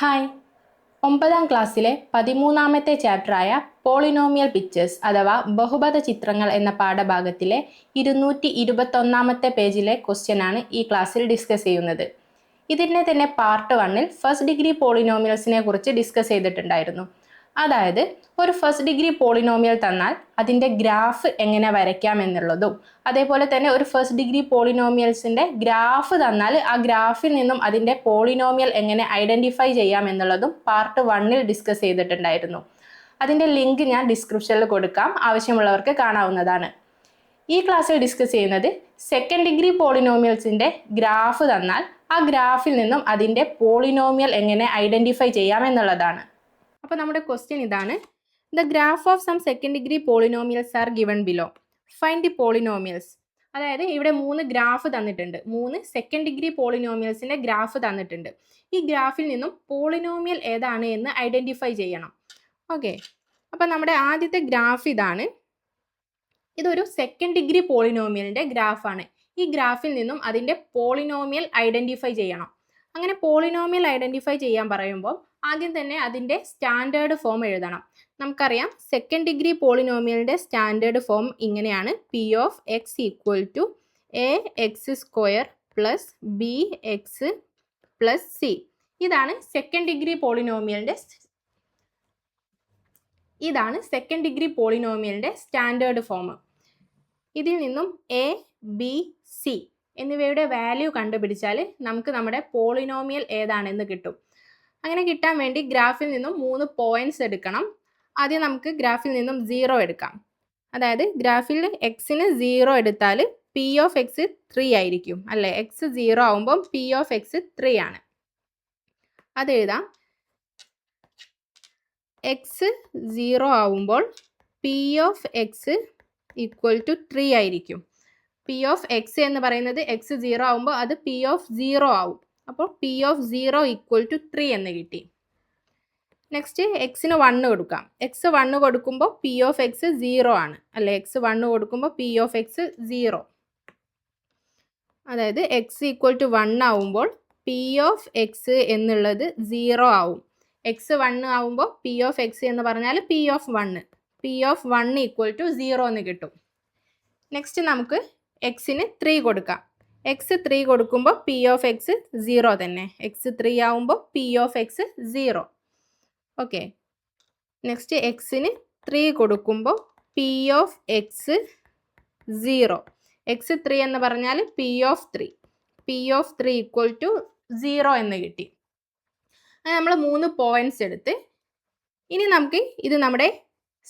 Hi, 9ാം ക്ലാസ്സിലെ 13ാമത്തെ ചാപ്റ്ററായ polynomial pictures അഥവാ ബഹുപദ ചിത്രങ്ങൾ എന്ന പാഠഭാഗത്തിലെ 221ാമത്തെ പേജിലെ ക്വസ്റ്റ്യനാണ് ഈ ക്ലാസ്സിൽ ഡിസ്കസ് ചെയ്യുന്നത്. ഇതിൻ്റെ തന്നെ പാർട്ട് 1-ൽ ഫസ്റ്റ് ഡിഗ്രി പോളിനോമിയൽസിനെ കുറിച്ച് ഡിസ്കസ് ചെയ്തിട്ടുണ്ടായിരുന്നു. അതായത് ഒരു ഫസ്റ്റ് ഡിഗ്രി പോളിനോമിയൽ തന്നാൽ അതിൻ്റെ ഗ്രാഫ് എങ്ങനെ വരയ്ക്കാം എന്നുള്ളതും, അതേപോലെ തന്നെ ഒരു ഫസ്റ്റ് ഡിഗ്രി പോളിനോമിയൽസിൻ്റെ ഗ്രാഫ് തന്നാൽ ആ ഗ്രാഫിൽ നിന്നും അതിൻ്റെ പോളിനോമിയൽ എങ്ങനെ ഐഡൻറ്റിഫൈ ചെയ്യാം എന്നുള്ളതും പാർട്ട് 1-ൽ ഡിസ്കസ് ചെയ്തിട്ടുണ്ടായിരുന്നു. അതിൻ്റെ ലിങ്ക് ഞാൻ ഡിസ്ക്രിപ്ഷനിൽ കൊടുക്കാം, ആവശ്യമുള്ളവർക്ക് കാണാവുന്നതാണ്. ഈ ക്ലാസ്സിൽ ഡിസ്കസ് ചെയ്യുന്നത് സെക്കൻഡ് ഡിഗ്രി പോളിനോമിയൽസിൻ്റെ ഗ്രാഫ് തന്നാൽ ആ ഗ്രാഫിൽ നിന്നും അതിൻ്റെ പോളിനോമിയൽ എങ്ങനെ ഐഡൻറ്റിഫൈ ചെയ്യാം എന്നുള്ളതാണ്. അപ്പോൾ നമ്മുടെ ക്വസ്റ്റ്യൻ ഇതാണ്: the graph of some second degree polynomials are given below, find the polynomials. അതായത് ഇവിടെ 3 ഗ്രാഫ് തന്നിട്ടുണ്ട്, 3 സെക്കൻഡ് ഡിഗ്രി പോളിനോമിയൽസിൻ്റെ ഗ്രാഫ് തന്നിട്ടുണ്ട്. ഈ ഗ്രാഫിൽ നിന്നും പോളിനോമിയൽ ഏതാണ് എന്ന് ഐഡൻറ്റിഫൈ ചെയ്യണം. ഓക്കെ, അപ്പോൾ നമ്മുടെ ആദ്യത്തെ ഗ്രാഫ് ഇതാണ്. ഇതൊരു സെക്കൻഡ് ഡിഗ്രി പോളിനോമിയലിൻ്റെ ഗ്രാഫാണ്. ഈ ഗ്രാഫിൽ നിന്നും അതിൻ്റെ പോളിനോമിയൽ ഐഡൻറ്റിഫൈ ചെയ്യണം. അങ്ങനെ പോളിനോമിയൽ ഐഡൻറ്റിഫൈ ചെയ്യാൻ പറയുമ്പോൾ ആദ്യം തന്നെ അതിൻ്റെ സ്റ്റാൻഡേർഡ് ഫോം എഴുതണം. നമുക്കറിയാം സെക്കൻഡ് ഡിഗ്രി പോളിനോമിയലിൻ്റെ സ്റ്റാൻഡേർഡ് ഫോം ഇങ്ങനെയാണ്: P of X equal to A X square plus B X plus C. ഇതാണ് സെക്കൻഡ് ഡിഗ്രി പോളിനോമിയലിൻ്റെ സ്റ്റാൻഡേർഡ് ഫോം. ഇതിൽ നിന്നും എ ബി സി എന്നിവയുടെ വാല്യൂ കണ്ടുപിടിച്ചാൽ നമുക്ക് നമ്മുടെ പോളിനോമിയൽ ഏതാണെന്ന് കിട്ടും. അങ്ങനെ കിട്ടാൻ വേണ്ടി ഗ്രാഫിൽ നിന്നും 3 പോയിന്റ്സ് എടുക്കണം. ആദ്യം നമുക്ക് ഗ്രാഫിൽ നിന്നും 0 എടുക്കാം. അതായത് ഗ്രാഫിൽ എക്സിന് 0 എടുത്താൽ പി ഓഫ് എക്സ് 3 ആയിരിക്കും അല്ലേ? എക്സ് 0 ആവുമ്പം പി ഓഫ് എക്സ് 3 ആണ്. അത് എഴുതാം. എക്സ് 0 ആവുമ്പോൾ P of X equal to 3 ആയിരിക്കും. പി ഓഫ് എക്സ് എന്ന് പറയുന്നത് എക്സ് 0 ആവുമ്പോൾ അത് പി ഓഫ് 0 ആവും. അപ്പോൾ പി ഓഫ് 0 ഈക്വൽ ടു 3 എന്ന് കിട്ടി. നെക്സ്റ്റ് എക്സിന് 1 കൊടുക്കാം. എക്സ് 1 കൊടുക്കുമ്പോൾ പി ഓഫ് എക്സ് 0 ആണ് അല്ലേ? എക്സ് 1 കൊടുക്കുമ്പോൾ പി ഓഫ് എക്സ് 0. അതായത് എക്സ് ഈക്വൽ ടു 1 ആവുമ്പോൾ പി ഓഫ് എക്സ് എന്നുള്ളത് 0 ആവും. എക്സ് 1 ആവുമ്പോൾ പി ഓഫ് എക്സ് എന്ന് പറഞ്ഞാൽ P of 1. P of 1 equal to 0 എന്ന് കിട്ടും. നെക്സ്റ്റ് നമുക്ക് എക്സിന് 3 കൊടുക്കാം. എക്സ് 3 കൊടുക്കുമ്പോൾ പി ഓഫ് എക്സ് 0 തന്നെ. എക്സ് 3 ആവുമ്പോൾ P of X 0. Okay, next എക്സിന് 3 കൊടുക്കുമ്പോൾ പി ഓഫ് എക്സ് 0. എക്സ് 3 എന്ന് പറഞ്ഞാൽ P of 3. P of 3 equal to 0 എന്ന് കിട്ടി. അങ്ങനെ നമ്മൾ 3 പോയിന്റ്സ് എടുത്ത് ഇനി നമുക്ക് ഇത് നമ്മുടെ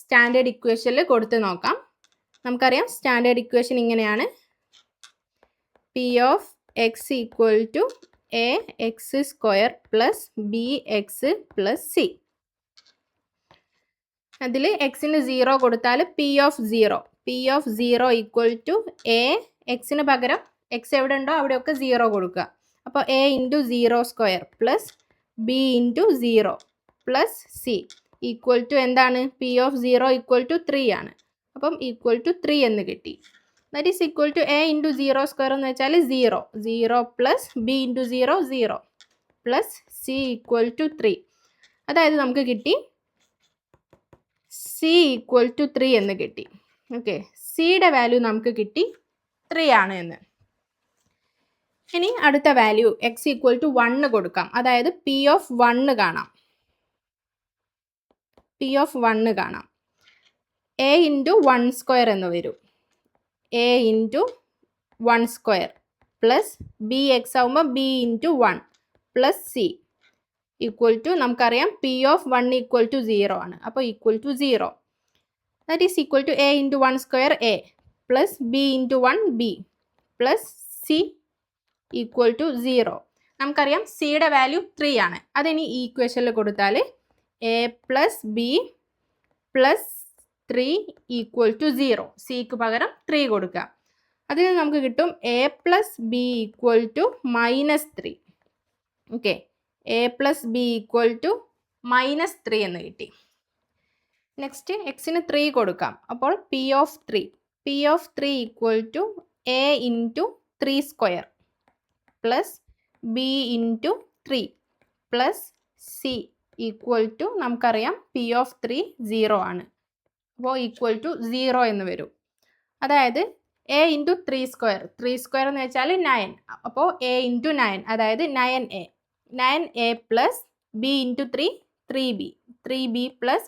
സ്റ്റാൻഡേർഡ് ഇക്വേഷനിൽ കൊടുത്ത് നോക്കാം. നമുക്കറിയാം സ്റ്റാൻഡേർഡ് ഇക്വേഷൻ ഇങ്ങനെയാണ്: P of X equal to A X square plus B X plus C. അതിൽ എക്സിന് 0 കൊടുത്താൽ P of 0. P of 0 equal to A, എക്സിന് പകരം എക്സ് എവിടെ ഉണ്ടോ അവിടെയൊക്കെ 0 കൊടുക്കുക. അപ്പോൾ A into 0 square plus B into 0 plus C equal to എന്താണ്? പി ഓഫ് 0 ഈക്വൽ ടു 3 ആണ്. അപ്പം ഈക്വൽ ടു 3 എന്ന് കിട്ടി. That is equal to A into 0 square എന്ന് വെച്ചാൽ 0. 0 plus B into 0 0 plus C equal to 3. അതായത് നമുക്ക് കിട്ടി സി ഈക്വൽ ടു 3 എന്ന് കിട്ടി. ഓക്കെ, സിയുടെ വാല്യൂ നമുക്ക് കിട്ടി 3 ആണ് എന്ന്. ഇനി അടുത്ത വാല്യൂ എക്സ് ഈക്വൽ ടു 1 കൊടുക്കാം. അതായത് പി ഓഫ് 1 കാണാം. പി ഓഫ് 1 കാണാം. എ ഇൻറ്റു 1 സ്ക്വയർ എന്ന് വരും. A into 1 square plus B x ആവുമ്പോൾ b into 1 plus C equal to നമുക്കറിയാം പി ഓഫ് 1 ഈക്വൽ ടു 0 ആണ്. അപ്പോൾ equal to 0. That is equal to A into 1 square a plus B into 1 b plus C equal to 0. നമുക്കറിയാം സിയുടെ value 3 ആണ്. അതിനി ഈ ഇക്വേഷനിൽ കൊടുത്താൽ A plus B plus 3 equal to 0. സിക്ക് പകരം 3 കൊടുക്കുക. അതിൽ നമുക്ക് കിട്ടും A plus B equal to -3. Okay, A plus B equal to -3 എന്ന് കിട്ടി. നെക്സ്റ്റ് എക്സിന് 3 കൊടുക്കാം. അപ്പോൾ P of 3 equal to A into 3 square plus B into 3 plus C equal to നമുക്കറിയാം പി ഓഫ് 3 0 ആണ്. അപ്പോൾ ഈക്വൽ ടു 0 എന്ന് വരും. അതായത് എ ഇൻറ്റു 3 സ്ക്വയർ എന്ന് വെച്ചാൽ 9. അപ്പോൾ എ ഇൻറ്റു 9 അതായത് 9a plus B into 3b plus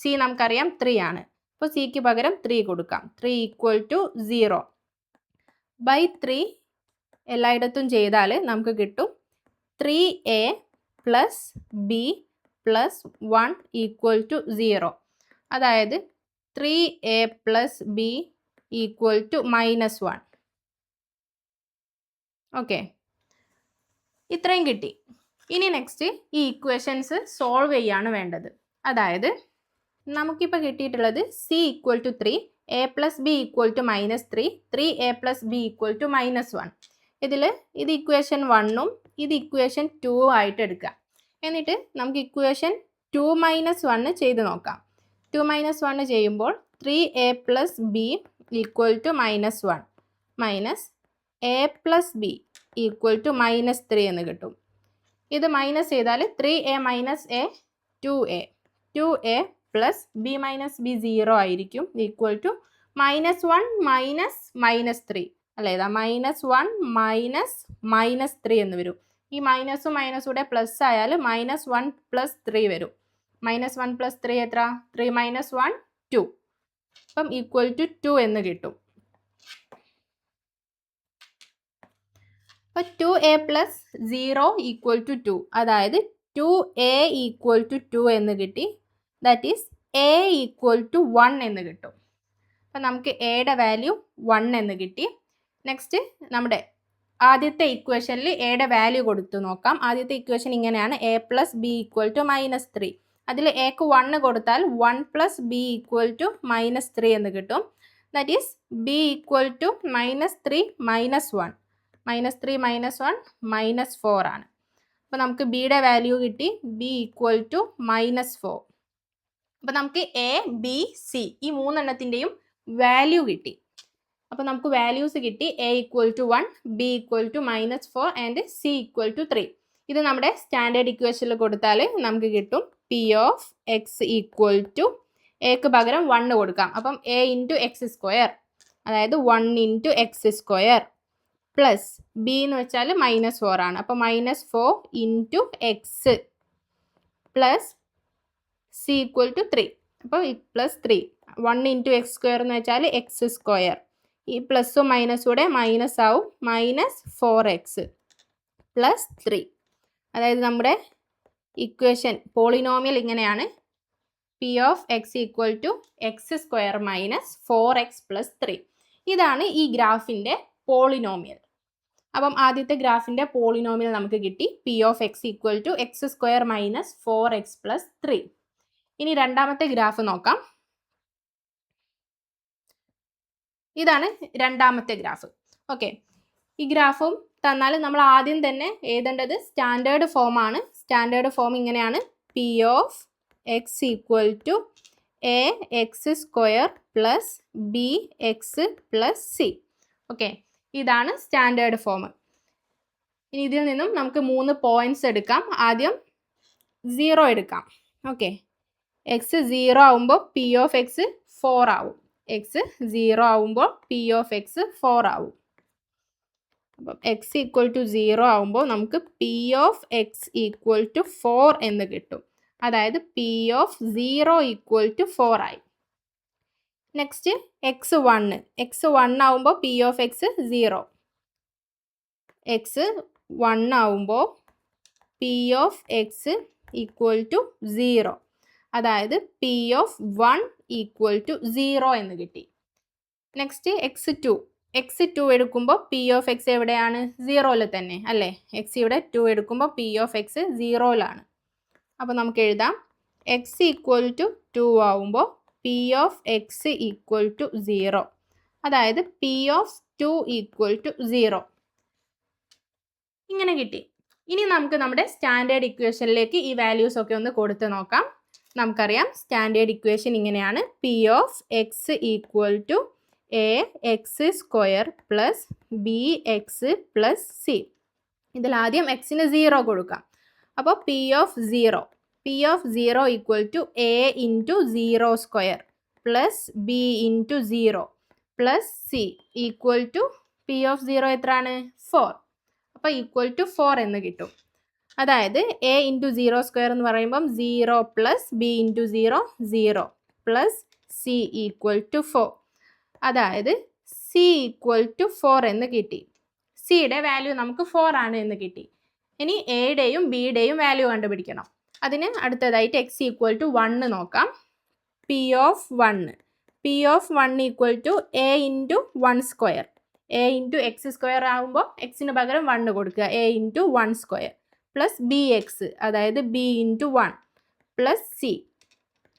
C നമുക്കറിയാം 3 ആണ്. അപ്പോൾ സിക്ക് പകരം 3 കൊടുക്കാം. 3 ഈക്വൽ ടു 0 ബൈ 3 എല്ലായിടത്തും ചെയ്താൽ നമുക്ക് കിട്ടും 3a plus B plus 1 equal to 0. അതായത് 3a plus B equal to -1. Okay, ഇത്രയും കിട്ടി. ഇനി നെക്സ്റ്റ് ഈ ഇക്വേഷൻസ് സോൾവ് ചെയ്യാണ് വേണ്ടത്. അതായത് നമുക്കിപ്പോൾ കിട്ടിയിട്ടുള്ളത് C equal to 3, A plus B equal to -3, 3a plus B equal to -1. ഇത് ഇക്വേഷൻ 1ഉം ഇത് ഇക്വേഷൻ 2 ആയിട്ട് എടുക്കുക. എന്നിട്ട് നമുക്ക് ഇക്വേഷൻ 2 - 1 ചെയ്ത് നോക്കാം. 2 - 1 ചെയ്യുമ്പോൾ 3a plus B equal to -1 minus A plus B equal to -3 എന്ന് കിട്ടും. ഇത് മൈനസ് ചെയ്താൽ 3a minus A 2a plus B minus B 0 ആയിരിക്കും ഈക്വൽ ടു -1 മൈനസ് -3 അല്ലേ? ഇതാ -1 മൈനസ് -3 എന്ന് വരും. ഈ മൈനസും കൂടെ പ്ലസ് ആയാൽ -1 പ്ലസ് 3 വരും. -1 പ്ലസ് 3 എത്ര? 3 - 1 2. അപ്പം ഈക്വൽ ടു 2 എന്ന് കിട്ടും. അപ്പോൾ 2a പ്ലസ് 0 ഈക്വൽ ടു 2. അതായത് 2a ഈക്വൽ ടു 2 എന്ന് കിട്ടി. That is a equal to 1 എന്ന് കിട്ടും. അപ്പം നമുക്ക് എയുടെ വാല്യൂ 1 എന്ന് കിട്ടി. നെക്സ്റ്റ് നമ്മുടെ ആദ്യത്തെ ഇക്വേഷനിൽ എയുടെ വാല്യൂ കൊടുത്തു നോക്കാം. ആദ്യത്തെ ഇക്വേഷൻ ഇങ്ങനെയാണ്, a plus B equal to -3. അതിൽ എക്ക് 1 കൊടുത്താൽ 1 പ്ലസ് ബി ഈക്വൽ ടു -3 എന്ന് കിട്ടും. That is B equal to -3 - 1. -3 - 1 -4 ആണ്. അപ്പോൾ നമുക്ക് ബിയുടെ വാല്യൂ കിട്ടി, ബി ഈക്വൽ ടു -4. അപ്പോൾ നമുക്ക് എ ബി സി ഈ മൂന്നെണ്ണത്തിൻ്റെയും വാല്യൂ കിട്ടി. അപ്പോൾ നമുക്ക് വാല്യൂസ് കിട്ടി. A equal to 1, B equal to -4 and C equal to 3. ഇത് നമ്മുടെ സ്റ്റാൻഡേർഡ് ഇക്വേഷനിൽ കൊടുത്താൽ നമുക്ക് കിട്ടും P of X equal to എക്ക് പകരം 1 കൊടുക്കാം. അപ്പം എ ഇൻറ്റു എക്സ് സ്ക്വയർ അതായത് 1 into X square plus B എന്ന് വെച്ചാൽ -4 ആണ്. അപ്പോൾ -4 into X plus C equal to 3. അപ്പോൾ പ്ലസ് 3 1 ഇൻറ്റു എക്സ് സ്ക്വയർ എന്ന് വെച്ചാൽ എക്സ് സ്ക്വയർ. ഈ പ്ലസ്സും മൈനസും കൂടെ മൈനസ് ആവും, -4x പ്ലസ് 3. അതായത് നമ്മുടെ ഇക്വേഷൻ പോളിനോമിയൽ ഇങ്ങനെയാണ്, P of X equal to X square minus 4x plus 3. ഇതാണ് ഈ ഗ്രാഫിൻ്റെ പോളിനോമിയൽ. അപ്പം ആദ്യത്തെ ഗ്രാഫിൻ്റെ പോളിനോമിയൽ നമുക്ക് കിട്ടി, P of X equal to X square minus 4x plus 3. ഇനി രണ്ടാമത്തെ ഗ്രാഫ് നോക്കാം. ഇതാണ് രണ്ടാമത്തെ ഗ്രാഫ്. ഓക്കെ, ഈ ഗ്രാഫും തന്നാൽ നമ്മൾ ആദ്യം തന്നെ എഴുതേണ്ടത് സ്റ്റാൻഡേർഡ് ഫോം ആണ്. സ്റ്റാൻഡേർഡ് ഫോം ഇങ്ങനെയാണ്, P of X equal to A X square plus B X plus C. Okay, ഇതാണ് സ്റ്റാൻഡേർഡ് ഫോം. ഇനി ഇതിൽ നിന്നും നമുക്ക് 3 പോയിന്റ്സ് എടുക്കാം. ആദ്യം 0 എടുക്കാം. ഓക്കെ, എക്സ് 0 ആവുമ്പോൾ പി ഓഫ് എക്സ് 4 ആവും. എക്സ് 0 ആവുമ്പോൾ പി ഓഫ് എക്സ് 4 ആവും. അപ്പം എക്സ് ഈക്വൽ ടു 0 ആവുമ്പോൾ നമുക്ക് P of X equal to 4 എന്ന് കിട്ടും. അതായത് പി ഓഫ് 0 ഈക്വൽ ടു 4 ആയി. നെക്സ്റ്റ് എക്സ് 1 ആവുമ്പോൾ പി ഓഫ് എക്സ് 0. എക്സ് 1 ആവുമ്പോൾ P of X equal to 0. അതായത് പി ഓഫ് 1 ഈക്വൽ ടു 0 എന്ന് കിട്ടി. നെക്സ്റ്റ് എക്സ് 2 എടുക്കുമ്പോൾ പി ഓഫ് എക്സ് എവിടെയാണ്? 0ൽ തന്നെ അല്ലേ? എക്സ് ഇവിടെ 2 എടുക്കുമ്പോൾ പി ഓഫ് എക്സ് 0ലാണ്. അപ്പോൾ നമുക്ക് എഴുതാം എക്സ് ഈക്വൽ ടു 2 ആവുമ്പോൾ P of X equal to 0. അതായത് പി ഓഫ് 2 ഈക്വൽ ടു 0. ഇങ്ങനെ കിട്ടി. ഇനി നമുക്ക് നമ്മുടെ സ്റ്റാൻഡേർഡ് ഇക്വേഷനിലേക്ക് ഈ വാല്യൂസ് ഒക്കെ ഒന്ന് കൊടുത്ത് നോക്കാം. നമുക്കറിയാം സ്റ്റാൻഡേർഡ് ഇക്വേഷൻ ഇങ്ങനെയാണ്, P of X equal to A X square plus B X plus C. ഇതിൽ ആദ്യം എക്സിന് 0 കൊടുക്കാം. അപ്പോൾ P of 0 equal to A into 0 square plus B into 0 plus C equal to P of 0 എത്രയാണ് 4. അപ്പോൾ equal to 4 എന്ന് കിട്ടും. അതായത് എ ഇൻറ്റു 0 സ്ക്വയർ എന്ന് പറയുമ്പം 0 plus B into 0 0 plus C equal to 4. അതായത് സി ഈക്വൽ ടു 4 എന്ന് കിട്ടി. സിയുടെ വാല്യൂ നമുക്ക് 4 ആണ് എന്ന് കിട്ടി. ഇനി എയുടെയും ബിയുടെയും വാല്യൂ കണ്ടുപിടിക്കണം. അതിന് അടുത്തതായിട്ട് എക്സ് ഈക്വൽ ടു 1 നോക്കാം. P of 1 equal to A into 1 square. A into X square ആകുമ്പോൾ എക്സിന് പകരം 1 കൊടുക്കുക. A into 1 square plus B x, അതായത് b into 1 plus C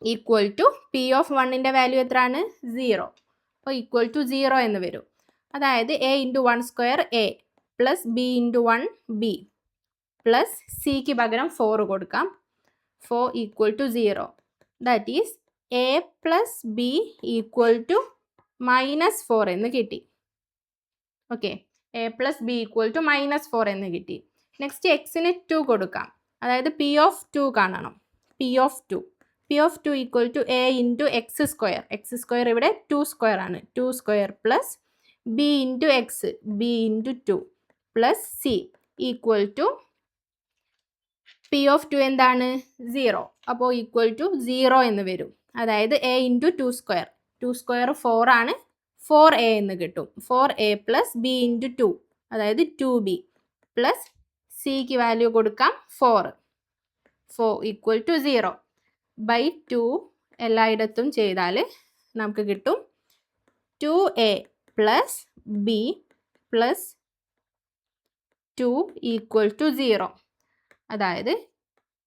equal to P of 1ൻ്റെ വാല്യൂ എത്രയാണ് 0. അപ്പോൾ ഈക്വൽ ടു 0 എന്ന് വരും. അതായത് a into 1 square a plus B into 1 b plus സിക്ക് പകരം 4 കൊടുക്കാം. 4 equal to 0. That is A plus B equal to -4 എന്ന് കിട്ടി. Okay, A plus B equal to -4 എന്ന് കിട്ടി. നെക്സ്റ്റ് എക്സിന് 2 കൊടുക്കാം. അതായത് പി ഓഫ് 2 കാണണം. P of 2 equal to A into X square. X square ഇവിടെ 2 സ്ക്വയർ ആണ്. 2 square plus B into x, b into 2 plus C equal to P of 2 എന്താണ് 0. അപ്പോൾ ഈക്വൽ ടു 0 എന്ന് വരും. അതായത് എ ഇൻറ്റു 2 സ്ക്വയർ. 2 സ്ക്വയർ 4 ആണ്. 4a എന്ന് കിട്ടും. 4a പ്ലസ് ബി ഇൻറ്റു 2, അതായത് 2b പ്ലസ് സിക്ക് വാല്യൂ കൊടുക്കാം 4 ഈക്വൽ ടു 0 ബൈ 2 എല്ലായിടത്തും ചെയ്താൽ നമുക്ക് കിട്ടും 2a plus B plus 2 equal to 0. അതായത്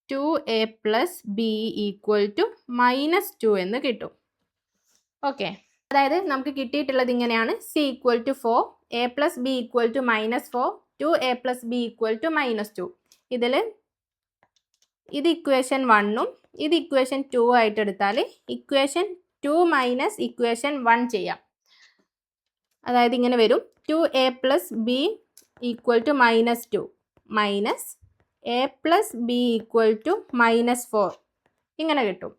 2a plus B equal to -2 എന്ന് കിട്ടും. ഓക്കെ, അതായത് നമുക്ക് കിട്ടിയിട്ടുള്ളത് ഇങ്ങനെയാണ്. C equal to 4, a plus B equal to -4, 2a plus B equal to -2. ഇതിൽ ഇത് ഇക്വേഷൻ 1ഉം ഇത് ഇക്വേഷൻ 2 ആയിട്ട് എടുത്താൽ ഇക്വേഷൻ 2 മൈനസ് ഇക്വേഷൻ 1 ചെയ്യാം. അതായത് ഇങ്ങനെ വരും. 2a plus B equal to -2 minus A plus B equal to -4 ഇങ്ങനെ കിട്ടും.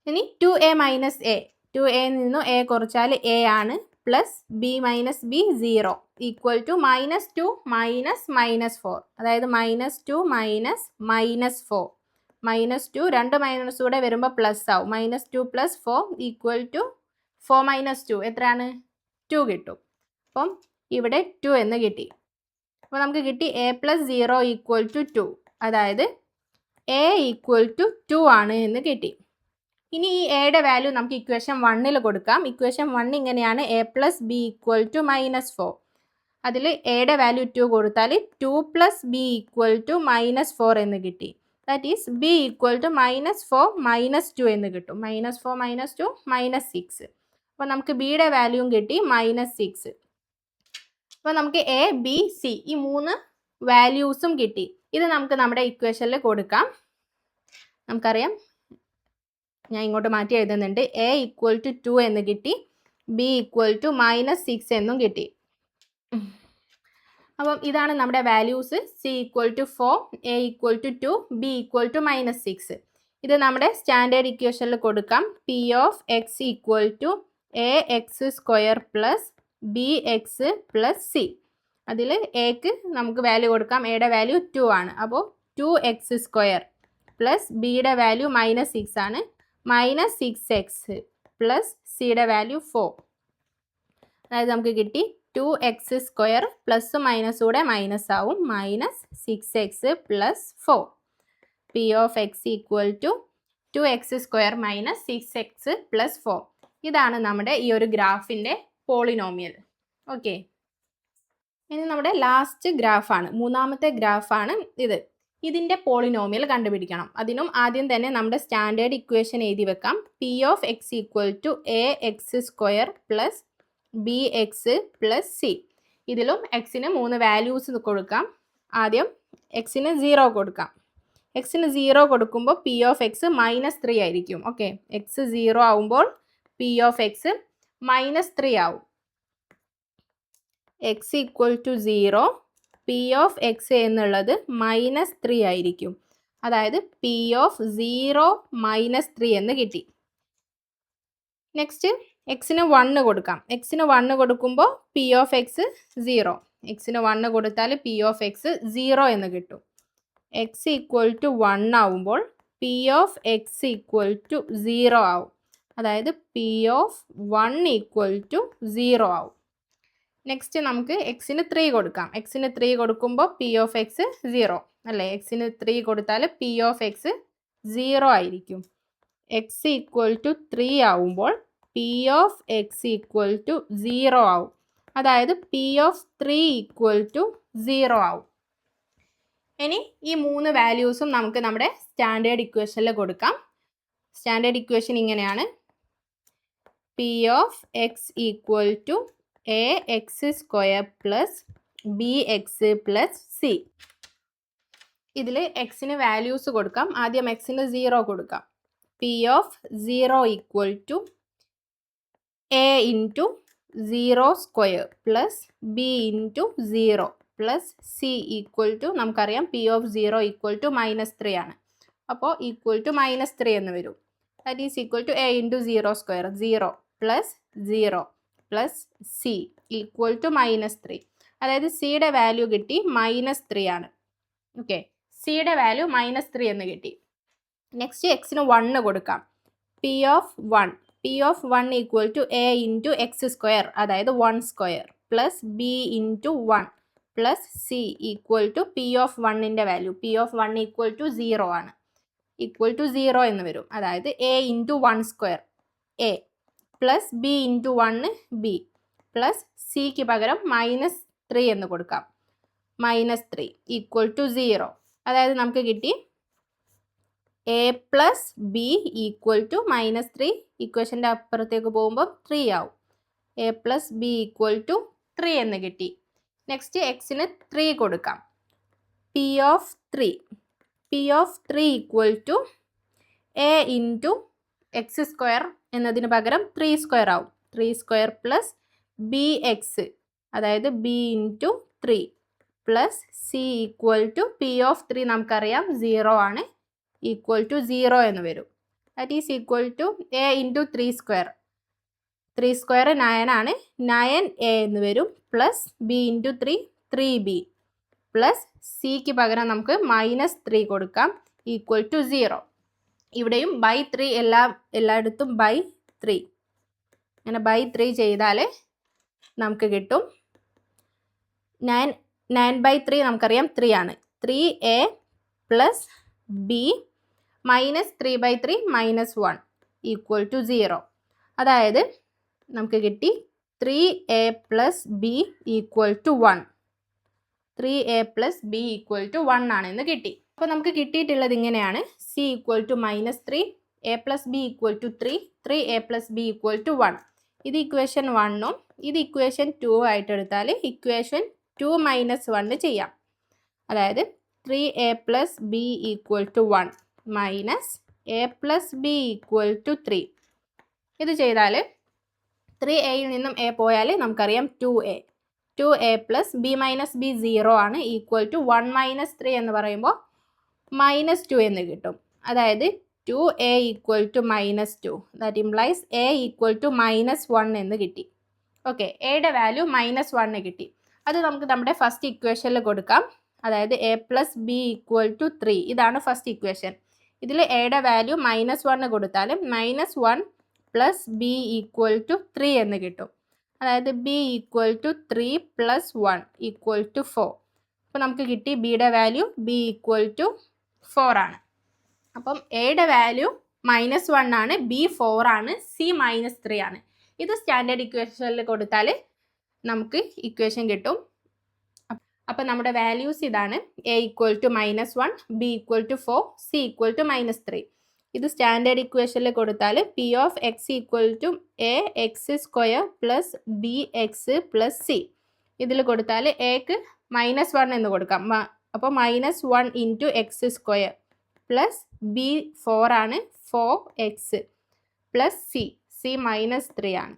ഇനി 2a മൈനസ് എ, 2a നിന്നും എ കുറച്ചാൽ എ ആണ്, plus B minus B 0 equal to -2 minus -4. അതായത് -2 മൈനസ് -4. -2 രണ്ട് മൈനസ് കൂടെ വരുമ്പോൾ പ്ലസ് ആവും. -2 പ്ലസ് 4 ഈക്വൽ ടു 4 മൈനസ് 2 എത്രയാണ് 2 കിട്ടും. അപ്പം ഇവിടെ 2 എന്ന് കിട്ടി. അപ്പോൾ നമുക്ക് കിട്ടി എ പ്ലസ് 0 ഈക്വൽ ടു 2. അതായത് എ ഈക്വൽ ടു 2 ആണ് എന്ന് കിട്ടി. ഇനി ഈ എയുടെ വാല്യൂ നമുക്ക് ഇക്വേഷൻ 1ൽ കൊടുക്കാം. ഇക്വേഷൻ 1 ഇങ്ങനെയാണ്. A plus B equal to -4. അതിൽ എയുടെ വാല്യൂ 2 കൊടുത്താൽ 2 പ്ലസ് ബി ഈക്വൽ ടു -4 എന്ന് കിട്ടി. That is B equal to -4 -2 എന്ന് കിട്ടും. -4 -2 -6. അപ്പോൾ നമുക്ക് ബിയുടെ വാല്യൂവും കിട്ടി -6. അപ്പോൾ നമുക്ക് എ ബി സി ഈ 3 വാല്യൂസും കിട്ടി. ഇത് നമുക്ക് നമ്മുടെ ഇക്വേഷനിൽ കൊടുക്കാം. നമുക്കറിയാം, ഞാൻ ഇങ്ങോട്ട് മാറ്റി എഴുതുന്നുണ്ട്. എ ഈക്വൽ ടു 2 എന്ന് കിട്ടി, ബി ഈക്വൽ ടു -6 എന്നും കിട്ടി. അപ്പം ഇതാണ് നമ്മുടെ values. C equal to 4, a equal to 2, b equal to -6. ഇത് നമ്മുടെ സ്റ്റാൻഡേർഡ് ഇക്വേഷനിൽ കൊടുക്കാം. P of X equal to A X square plus B X plus C. അതിൽ എക്ക് നമുക്ക് വാല്യൂ കൊടുക്കാം. എയുടെ വാല്യൂ 2 ആണ്. അപ്പോൾ 2x സ്ക്വയർ പ്ലസ് ബിയുടെ വാല്യൂ -6 ആണ്. -6x പ്ലസ് സിയുടെ വാല്യൂ 4. അതായത് നമുക്ക് കിട്ടി 2x സ്ക്വയർ പ്ലസ് മൈനസ് കൂടെ മൈനസ് ആവും. -6x plus 4. P of X equal to 2x square -6x plus 4. ഇതാണ് നമ്മുടെ ഈ ഒരു ഗ്രാഫിൻ്റെ പോളിനോമിയൽ. ഓക്കെ, ഇനി നമ്മുടെ ലാസ്റ്റ് ഗ്രാഫാണ്, മൂന്നാമത്തെ ഗ്രാഫാണ് ഇത്. ഇതിൻ്റെ പോളിനോമിയൽ കണ്ടുപിടിക്കണം. അതിനും ആദ്യം തന്നെ നമ്മുടെ സ്റ്റാൻഡേർഡ് ഇക്വേഷൻ എഴുതി വെക്കാം. P of X equal to A X square plus B X plus c. ഇതിലും എക്സിന് 3 വാല്യൂസ് കൊടുക്കാം. ആദ്യം എക്സിന് 0 കൊടുക്കാം. എക്സിന് 0 കൊടുക്കുമ്പോൾ പി ഓഫ് എക്സ് -3 ആയിരിക്കും. ഓക്കെ, എക്സ് 0 ആവുമ്പോൾ പി ഓഫ് എക്സ് -3 ആവും. X equal to 0, P of x എന്നുള്ളത് -3 ആയിരിക്കും. അതായത് പി ഓഫ് 0 -3 എന്ന് കിട്ടി. നെക്സ്റ്റ് എക്സിന് 1 കൊടുക്കാം. എക്സിന് 1 കൊടുക്കുമ്പോൾ പി ഓഫ് എക്സ് 0. എക്സിന് 1 കൊടുത്താൽ പി ഓഫ് എക്സ് 0 എന്ന് കിട്ടും. എക്സ് ഈക്വൽ ടു 1 ആവുമ്പോൾ P of X equal to 0 ആവും. അതായത് പി ഓഫ് 1 ഈക്വൽ ടു 0 ആവും. നെക്സ്റ്റ് നമുക്ക് എക്സിന് 3 കൊടുക്കാം. എക്സിന് 3 കൊടുക്കുമ്പോൾ പി ഓഫ് എക്സ് 0 അല്ലേ. എക്സിന് 3 കൊടുത്താൽ പി ഓഫ് എക്സ് 0 ആയിരിക്കും. എക്സ് ഈക്വൽ ടു 3 ആവുമ്പോൾ P of X equal to 0 ആവും. അതായത് പി ഓഫ് 3 ഈക്വൽ ടു 0 ആവും. ഇനി ഈ 3 വാല്യൂസും നമുക്ക് നമ്മുടെ സ്റ്റാൻഡേർഡ് ഇക്വേഷനിൽ കൊടുക്കാം. സ്റ്റാൻഡേർഡ് ഇക്വേഷൻ ഇങ്ങനെയാണ്. P of X equal to A X square plus B X plus C. ഇതിൽ എക്സിന് വാല്യൂസ് കൊടുക്കാം. ആദ്യം എക്സിന് 0 കൊടുക്കാം. P of 0 equal to A into 0 square plus B into 0 plus C equal to നമുക്കറിയാം പി ഓഫ് 0 ഈക്വൽ ടു -3 ആണ്. അപ്പോൾ equal to -3 എന്ന് വരും. That is equal to A into 0 square 0 plus 0 plus C equal to -3. അതായത് സിയുടെ value കിട്ടി -3 ആണ്. Okay, സിയുടെ വാല്യൂ -3 എന്ന് കിട്ടി. നെക്സ്റ്റ് എക്സിന് 1 കൊടുക്കാം. P of 1 equal to A into X square അതായത് 1 square plus B into 1 plus C equal to P of 1ൻ്റെ value. P of 1 equal to 0 ആണ്. ഈക്വൽ ടു 0 എന്ന് വരും. അതായത് a into 1 square a plus B into 1 b plus സിക്ക് പകരം -3 എന്ന് കൊടുക്കാം. -3 ഈക്വൽ ടു 0. അതായത് നമുക്ക് കിട്ടി a plus B equal to -3. ഇക്വേഷൻ്റെ അപ്പുറത്തേക്ക് പോകുമ്പോൾ 3 ആവും. A plus B equal to 3 എന്ന് കിട്ടി. നെക്സ്റ്റ് എക്സിന് 3 കൊടുക്കാം. P of 3 equal to A into X square എന്നതിന് പകരം 3 സ്ക്വയർ ആവും. 3 സ്ക്വയർ പ്ലസ് ബി എക്സ് അതായത് b into 3 plus C equal to P of 3 നമുക്കറിയാം 0 ആണ്. ഈക്വൽ ടു 0 എന്ന് വരും. That is equal to A into 3 square. 3 square 9 ആണ്. 9 a എന്ന് വരും plus B into 3 b plus സിക്ക് പകരം നമുക്ക് -3 കൊടുക്കാം. Equal to 0. ഇവിടെയും ബൈ 3 എല്ലായിടത്തും ബൈ 3. അങ്ങനെ ബൈ 3 ചെയ്താൽ നമുക്ക് കിട്ടും 9/3 നമുക്കറിയാം 3 ആണ്. 3a plus B -3/3 -1 equal to 0. അതായത് നമുക്ക് കിട്ടി 3a plus B equal to 1. 3a plus B equal to 1 ആണെന്ന് കിട്ടി. അപ്പോൾ നമുക്ക് കിട്ടിയിട്ടുള്ളത് ഇങ്ങനെയാണ്. C equal to -3, A plus B equal to 3, 3a plus B equal to 1. ഇത് ഇക്വേഷൻ 1ഉം ഇത് ഇക്വേഷൻ 2 ആയിട്ട് എടുത്താൽ ഇക്വേഷൻ 2 - 1 ചെയ്യാം. അതായത് 3a plus B equal to 1 minus A plus B equal to 3. ഇത് ചെയ്താൽ 3aയിൽ നിന്നും എ പോയാൽ നമുക്കറിയാം 2a plus B minus B 0 ആണ്. ഈക്വൽ ടു 1 - 3 എന്ന് പറയുമ്പോൾ -2 എന്ന് കിട്ടും. അതായത് 2a equal to -2. That implies a equal to -1 എന്ന് കിട്ടി. ഓക്കെ, എയുടെ വാല്യൂ -1 കിട്ടി. അത് നമുക്ക് നമ്മുടെ ഫസ്റ്റ് ഇക്വേഷനിൽ കൊടുക്കാം. അതായത് a plus B equal to 3. ഇതാണ് ഫസ്റ്റ് ഇക്വേഷൻ. ഇതിൽ എയുടെ വാല്യൂ -1 കൊടുത്താൽ -1 പ്ലസ് ബി ഈക്വൽ ടു 3 എന്ന് കിട്ടും. അതായത് b equal to 3 plus 1 equal to 4. അപ്പോൾ നമുക്ക് കിട്ടി ബിയുടെ വാല്യൂ ബി ഈക്വൽ ടു 4 ആണ്. അപ്പം എയുടെ വാല്യൂ -1 ആണ്, ബി 4 ആണ്, സി -3 ആണ്. ഇത് സ്റ്റാൻഡേർഡ് ഇക്വേഷനിൽ കൊടുത്താൽ നമുക്ക് ഇക്വേഷൻ കിട്ടും. അപ്പോൾ നമ്മുടെ വാല്യൂസ് ഇതാണ്. A equal to -1, B equal to 4, c equal to -3. ഇത് സ്റ്റാൻഡേർഡ് ഇക്വേഷനിൽ കൊടുത്താൽ P of X equal to A X square plus B X plus C. ഇതിൽ കൊടുത്താൽ എക്ക് -1 എന്ന് കൊടുക്കാം. അപ്പോൾ -1 into X square plus b 4 ആണ്, 4x പ്ലസ് സി -3 ആണ്.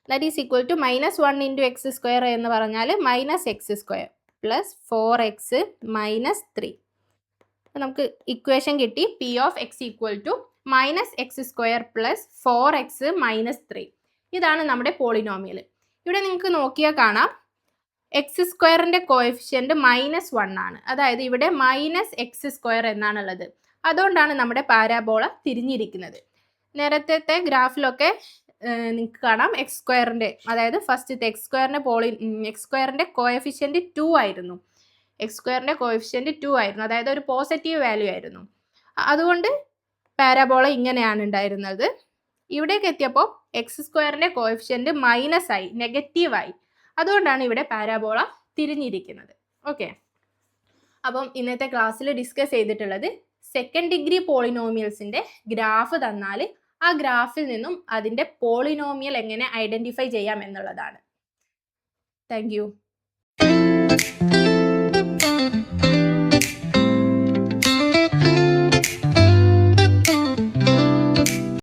That is equal to -1 into X square എന്ന് പറഞ്ഞാൽ -x square plus 4x minus 3. നമുക്ക് ഇക്വേഷൻ കിട്ടി P of X equal to minus x square plus 4x minus 3. ഇതാണ് നമ്മുടെ polynomial. ഇവിടെ നിങ്ങൾക്ക് നോക്കിയാൽ കാണാം എക്സ് സ്ക്വയറിൻ്റെ കോഎഫിഷ്യൻറ്റ് -1 ആണ്. അതായത് ഇവിടെ -x സ്ക്വയർ എന്നാണുള്ളത്. അതുകൊണ്ടാണ് നമ്മുടെ പാരാബോള തിരിഞ്ഞിരിക്കുന്നത്. നേരത്തെ ഗ്രാഫിലൊക്കെ നിങ്ങൾക്ക് കാണാം എക്സ് സ്ക്വയറിൻ്റെ, അതായത് ഫസ്റ്റത്തെ എക്സ് സ്ക്വയറിൻ്റെ കോഎഫിഷ്യൻറ്റ് 2 ആയിരുന്നു. എക്സ് സ്ക്വയറിൻ്റെ കോഎഫിഷ്യൻറ്റ് 2 ആയിരുന്നു, അതായത് ഒരു പോസിറ്റീവ് വാല്യൂ ആയിരുന്നു. അതുകൊണ്ട് പാരാബോള ഇങ്ങനെയാണ് ഉണ്ടായിരുന്നത്. ഇവിടേക്ക് എത്തിയപ്പോൾ എക്സ് സ്ക്വയറിൻ്റെ കോഎഫിഷ്യൻറ്റ് മൈനസായി, നെഗറ്റീവായി. അതുകൊണ്ടാണ് ഇവിടെ പാരാബോള തിരിഞ്ഞിരിക്കുന്നത്. ഓക്കെ, അപ്പം ഇന്നത്തെ ക്ലാസ്സിൽ ഡിസ്കസ് ചെയ്തിട്ടുള്ളത് സെക്കൻഡ് ഡിഗ്രി പോളിനോമിയൽസിൻ്റെ ഗ്രാഫ് തന്നാൽ ആ ഗ്രാഫിൽ നിന്നും അതിൻ്റെ പോളിനോമിയൽ എങ്ങനെ ഐഡൻറ്റിഫൈ ചെയ്യാം എന്നുള്ളതാണ്. Thank you.